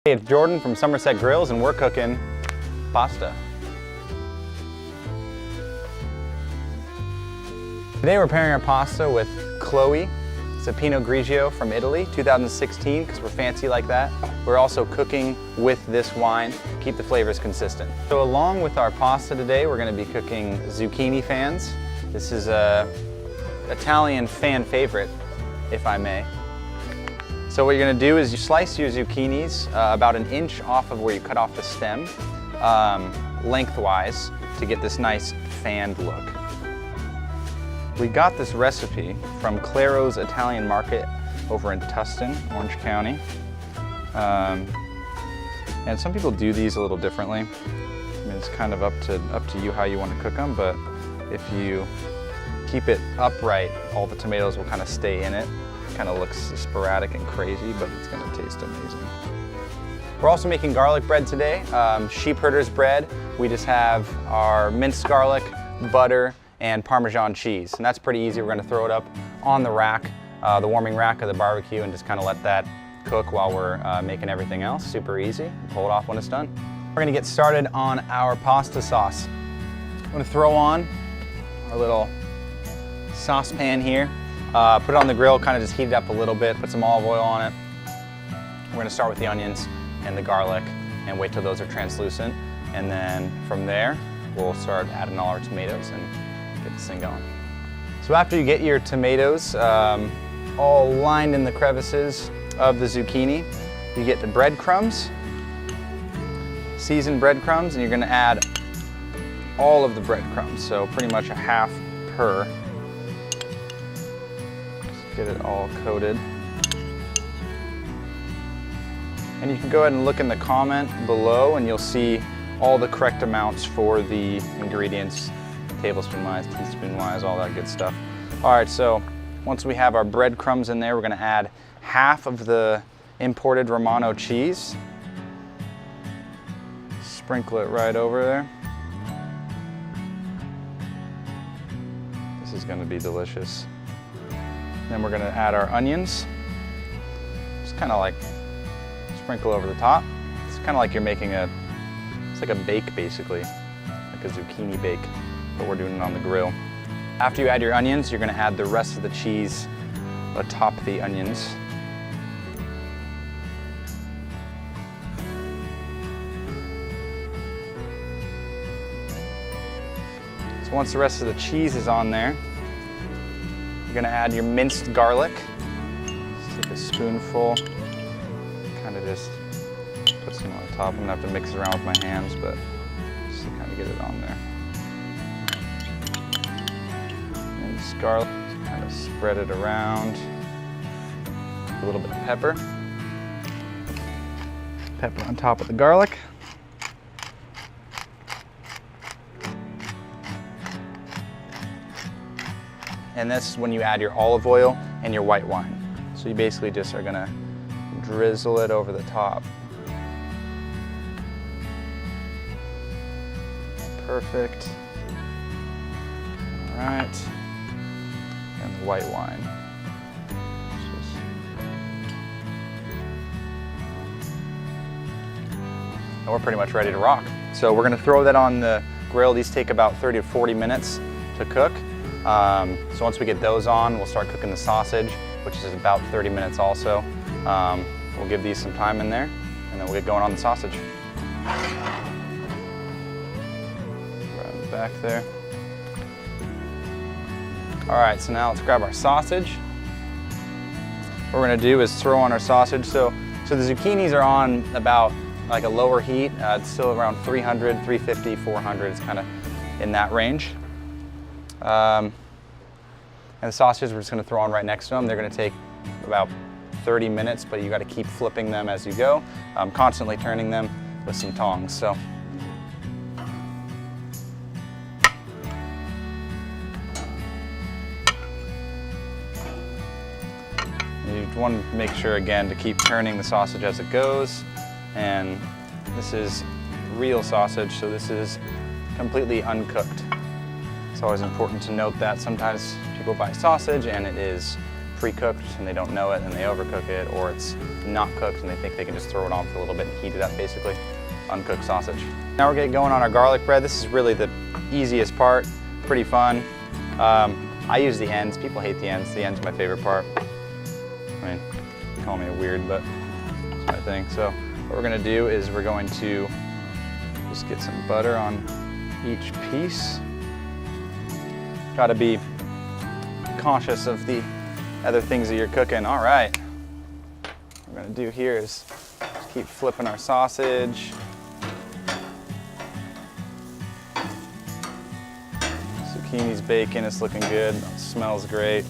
Hey, it's Jordan from SummersetGrills and we're cooking pasta. Today we're pairing our pasta with Chloe. It's a Pinot Grigio from Italy, 2016, because we're fancy like that. We're also cooking with this wine to keep the flavors consistent. So along with our pasta today, we're going to be cooking Zucchini Fans. This is a Italian fan favorite, if I may. So what you're going to do is you slice your zucchinis about an inch off of where you cut off the stem, lengthwise, to get this nice fanned look. We got this recipe from Claro's Italian Market over in Tustin, Orange County. And some people do these a little differently. I mean, it's kind of up to you how you want to cook them, but if you keep it upright, all the tomatoes will kind of stay in it. Kind of looks sporadic and crazy, but it's going to taste amazing. We're also making garlic bread today, sheep herder's bread. We just have our minced garlic, butter, and Parmesan cheese, and that's pretty easy. We're going to throw it up on the rack, the warming rack of the barbecue, and just kind of let that cook while we're making everything else. Super easy. Pull it off when it's done. We're going to get started on our pasta sauce. I'm going to throw on our little saucepan here. Put it on the grill, kind of just heat it up a little bit, put some olive oil on it. We're going to start with the onions and the garlic and wait till those are translucent. And then from there, we'll start adding all our tomatoes and get this thing going. So after you get your tomatoes all lined in the crevices of the zucchini, you get the breadcrumbs, seasoned breadcrumbs, and you're going to add all of the breadcrumbs, so pretty much a half per. Get it all coated. And you can go ahead and look in the comment below and you'll see all the correct amounts for the ingredients, tablespoon-wise, teaspoon-wise, all that good stuff. All right, so once we have our breadcrumbs in there, we're gonna add half of the imported Romano cheese. Sprinkle it right over there. This is gonna be delicious. Then we're going to add our onions. Just kind of like sprinkle over the top. It's kind of like you're making it's like a bake basically, like a zucchini bake, but we're doing it on the grill. After you add your onions, you're going to add the rest of the cheese atop the onions. So once the rest of the cheese is on there, you're gonna add your minced garlic. Just take a spoonful, kind of just put some on the top. I'm gonna have to mix it around with my hands, but just to kind of get it on there. Minced garlic, just kind of spread it around. A little bit of pepper. Pepper on top of the garlic. And this is when you add your olive oil and your white wine. So you basically just are gonna drizzle it over the top. Perfect. All right. And the white wine. And we're pretty much ready to rock. So we're gonna throw that on the grill. These take about 30 to 40 minutes to cook. So once we get those on, we'll start cooking the sausage, which is about 30 minutes also. We'll give these some time in there, and then we'll get going on the sausage. Right in the back there. All right, so now let's grab our sausage. What we're gonna do is throw on our sausage. So the zucchinis are on about like a lower heat. It's still around 300, 350, 400. It's kind of in that range. And the sausages we're just going to throw on right next to them. They're going to take about 30 minutes, but you got to keep flipping them as you go, constantly turning them with some tongs. So you want to make sure again to keep turning the sausage as it goes. And this is real sausage, so this is completely uncooked. It's always important to note that sometimes people buy sausage and it is pre-cooked and they don't know it and they overcook it, or it's not cooked and they think they can just throw it on for a little bit and heat it up, basically. Uncooked sausage. Now we're getting going on our garlic bread. This is really the easiest part, pretty fun. I use the ends. People hate the ends. The ends are my favorite part. I mean, call me weird, but it's my thing. So what we're gonna do is we're going to just get some butter on each piece. Gotta be cautious of the other things that you're cooking. All right. What we're gonna do here is just keep flipping our sausage. Zucchini's baking, it's looking good. It smells great.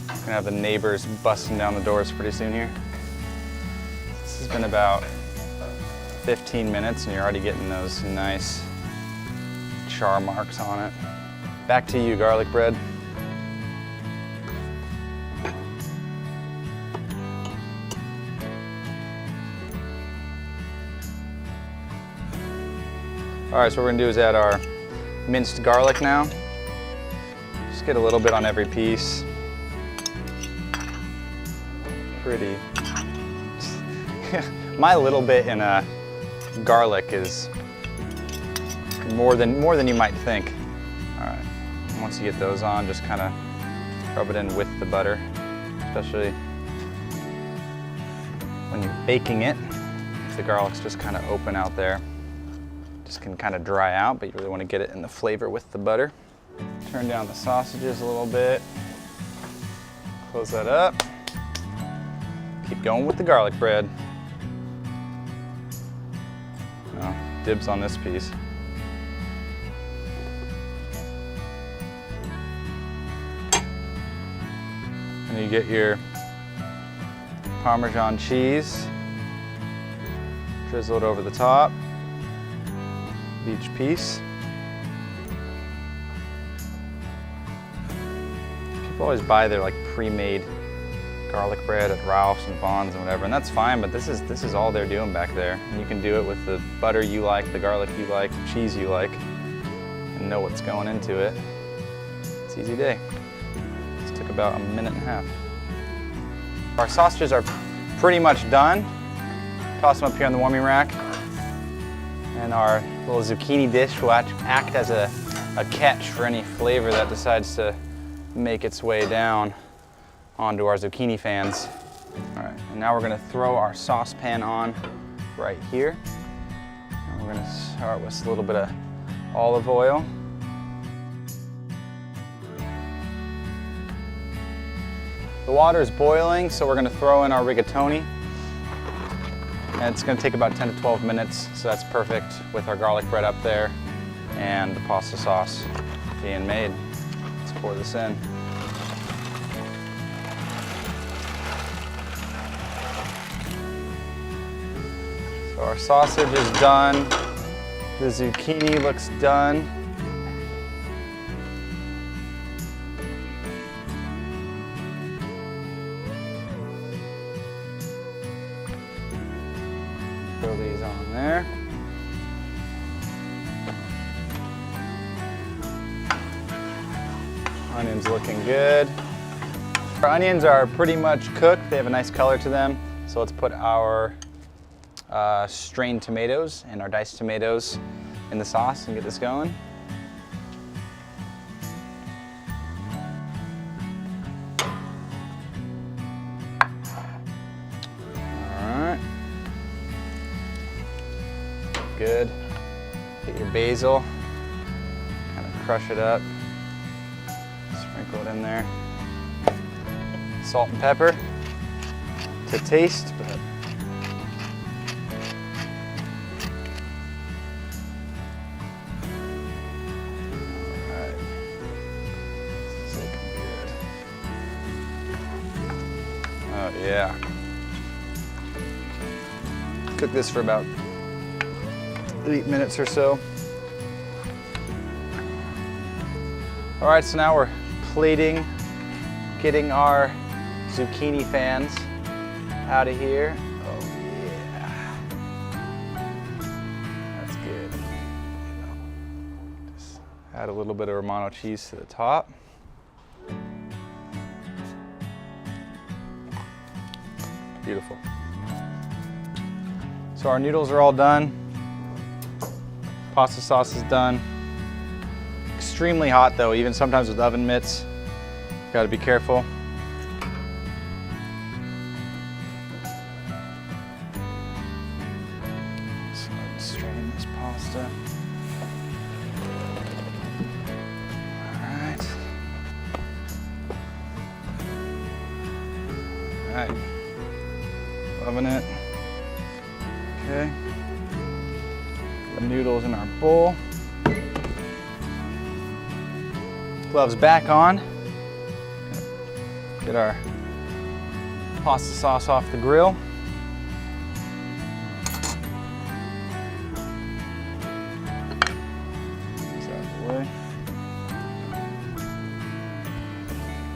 Gonna have the neighbors busting down the doors pretty soon here. This has been about 15 minutes and you're already getting those nice char marks on it. Back to you, garlic bread. All right, so what we're gonna do is add our minced garlic now. Just get a little bit on every piece. Pretty. My little bit in a garlic is more than you might think. All right, once you get those on, just kind of rub it in with the butter, especially when you're baking it. If the garlic's just kind of open out there, just can kind of dry out, but you really want to get it in the flavor with the butter. Turn down the sausages a little bit. Close that up. Keep going with the garlic bread. Oh, dibs on this piece. And you get your Parmesan cheese drizzled over the top of each piece. People always buy their like pre-made garlic bread at Ralph's and Vaughn's and whatever, and that's fine, but this is all they're doing back there. And you can do it with the butter you like, the garlic you like, the cheese you like, and know what's going into it. It's an easy day. This took about a minute and a half. Our sausages are pretty much done. Toss them up here on the warming rack. And our little zucchini dish will act as a catch for any flavor that decides to make its way down onto our Zucchini Fans. All right, and now we're gonna throw our saucepan on right here. And we're gonna start with a little bit of olive oil. The water is boiling, so we're gonna throw in our rigatoni. And it's gonna take about 10 to 12 minutes, so that's perfect with our garlic bread up there and the pasta sauce being made. Let's pour this in. So our sausage is done. The zucchini looks done. Throw these on there. Onions looking good. Our onions are pretty much cooked. They have a nice color to them. So let's put our strained tomatoes and our diced tomatoes in the sauce and get this going. All right. Good. Get your basil, kind of crush it up, sprinkle it in there. Salt and pepper to taste, but oh yeah. Cook this for about 8 minutes or so. All right, so now we're plating, getting our Zucchini Fans out of here. Oh yeah. That's good. Just add a little bit of Romano cheese to the top. Beautiful. So our noodles are all done. Pasta sauce is done. Extremely hot though, even sometimes with oven mitts. Gotta be careful. So let's strain this pasta. All right, loving it. Okay, the noodles in our bowl. Gloves back on. Get our pasta sauce off the grill. Get out of the way.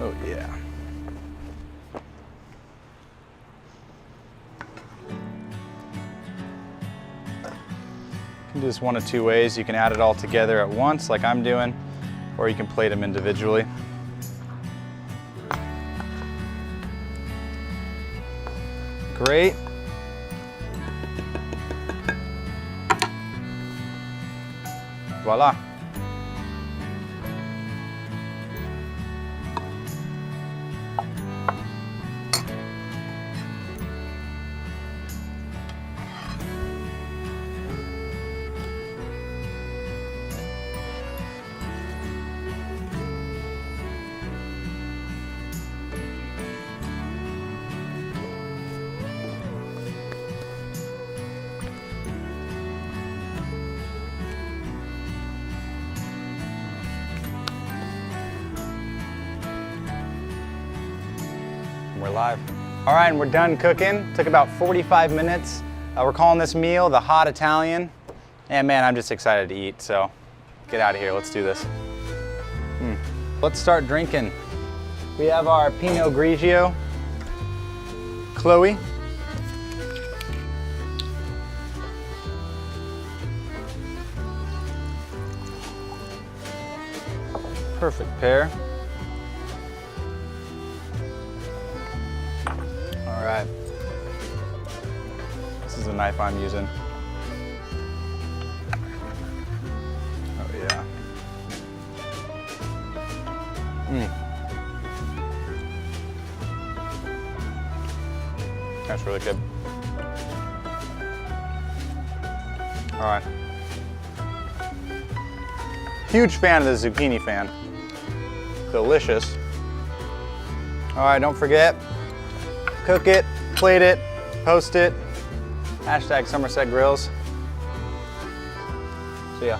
Oh yeah. You can do this one of two ways. You can add it all together at once like I'm doing, or you can plate them individually. Great. Voila. We're live. All right, and we're done cooking. Took about 45 minutes. We're calling this meal the Hot Italian. And man, I'm just excited to eat, so get out of here, let's do this. Let's start drinking. We have our Pinot Grigio. Chloe. Perfect pair. All right. This is the knife I'm using. Oh yeah. That's really good. All right. Huge fan of the Zucchini Fan. Delicious. All right, don't forget, cook it, plate it, post it. Hashtag SummersetGrills. See ya.